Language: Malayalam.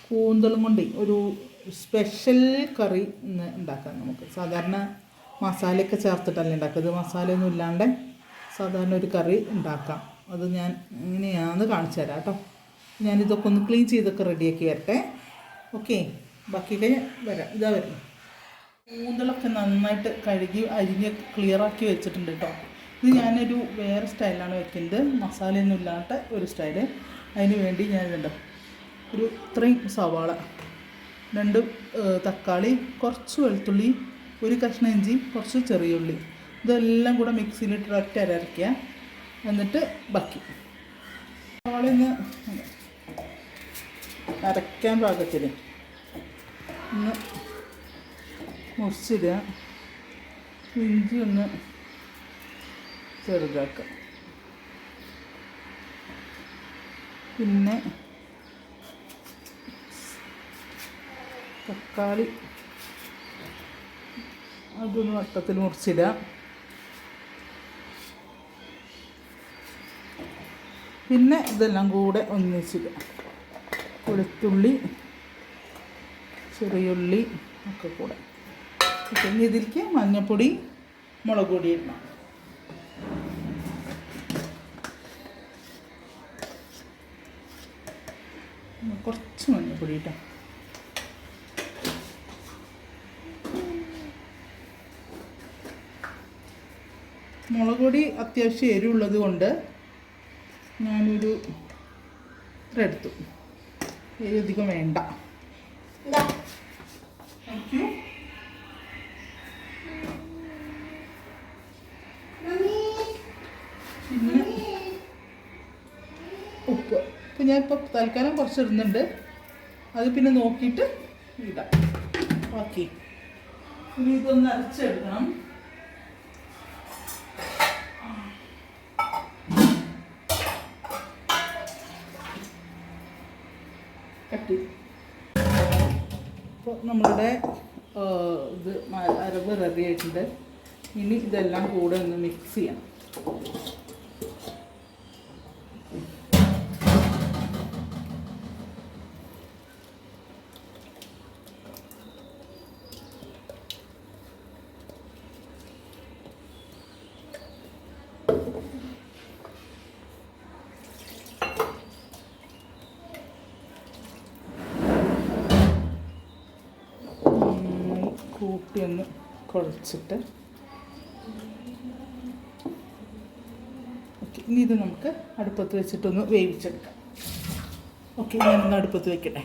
കൂന്തളും കൊണ്ട് ഒരു സ്പെഷ്യൽ കറി ഇന്ന് ഉണ്ടാക്കാം. നമുക്ക് സാധാരണ മസാലയൊക്കെ ചേർത്തിട്ടല്ലേ ഉണ്ടാക്കുന്നത്. മസാലയൊന്നും ഇല്ലാണ്ട് സാധാരണ ഒരു കറി ഉണ്ടാക്കാം. അത് ഞാൻ എങ്ങനെയാണെന്ന് കാണിച്ചു തരാം കേട്ടോ. ഞാനിതൊക്കെ ഒന്ന് ക്ലീൻ ചെയ്തൊക്കെ റെഡിയാക്കി വരട്ടെ. ഓക്കെ, ബാക്കിയൊക്കെ വരാം. ഇതാ വരുന്നു. കൂന്തളൊക്കെ നന്നായിട്ട് കഴുകി അരിഞ്ഞ് ക്ലിയറാക്കി വെച്ചിട്ടുണ്ട് കേട്ടോ. ഇത് ഞാനൊരു വേറെ സ്റ്റൈലാണ് വെക്കുന്നത്, മസാലയൊന്നും ഇല്ലാത്ത ഒരു സ്റ്റൈല്. അതിന് വേണ്ടി ഞാനിതുണ്ട് ഒരു ഇത്രയും സവാള, 2 തക്കാളി, കുറച്ച് വെളുത്തുള്ളി, ഒരു കഷ്ണം ഇഞ്ചി, കുറച്ച് ചെറിയ ഉള്ളി, ഇതെല്ലാം കൂടെ മിക്സിയിലിട്ട് ഒറ്റ അരയ്ക്കുക. എന്നിട്ട് ബാക്കി സവാളയൊന്ന് അരയ്ക്കാൻ പാകത്തിൽ ഒന്ന് മുറിച്ചിടുക. ഇഞ്ചി ഒന്ന് ചെറുതാക്കുക. പിന്നെ തക്കാളി അതൊന്ന് വട്ടത്തിൽ മുറിച്ചിടുക. പിന്നെ ഇതെല്ലാം കൂടെ ഒന്നിച്ചിടുക. വെളുത്തുള്ളി, ചെറിയുള്ളി ഒക്കെ കൂടെ. പിന്നെ ഇതിലേക്ക് മഞ്ഞൾപ്പൊടി, മുളക് പൊടി ഇടണം. കുറച്ച് മഞ്ഞൾപ്പൊടി ഇട്ടോ. മുളക് പൊടി അത്യാവശ്യം എരിവുള്ളത് കൊണ്ട് ഞാനൊരു ഇത്ര എടുത്തു. എരി അധികം വേണ്ട. പിന്നെ ഉപ്പ്. ഇപ്പം ഞാനിപ്പോൾ തൽക്കാലം കുറച്ച് ഇടുന്നുണ്ട്. അത് പിന്നെ നോക്കിയിട്ട് ഇടാം. ഓക്കെ, ഇനി ഇതൊന്ന് അരച്ചെടുക്കണം. കട്ടി. അപ്പോൾ നമ്മളുടെ ഇത് അരവ് റെഡി ആയിട്ടുണ്ട്. ഇനി ഇതെല്ലാം കൂടെ ഒന്ന് മിക്സ് ചെയ്യണം. കൂട്ടി ഒന്ന് കുഴച്ചിട്ട് ഓക്കെ. ഇനി ഇത് നമുക്ക് അടുപ്പത്ത് വെച്ചിട്ടൊന്ന് വേവിച്ചെടുക്കാം. ഓക്കെ, ഞാനൊന്ന് അടുപ്പത്ത് വെക്കട്ടെ.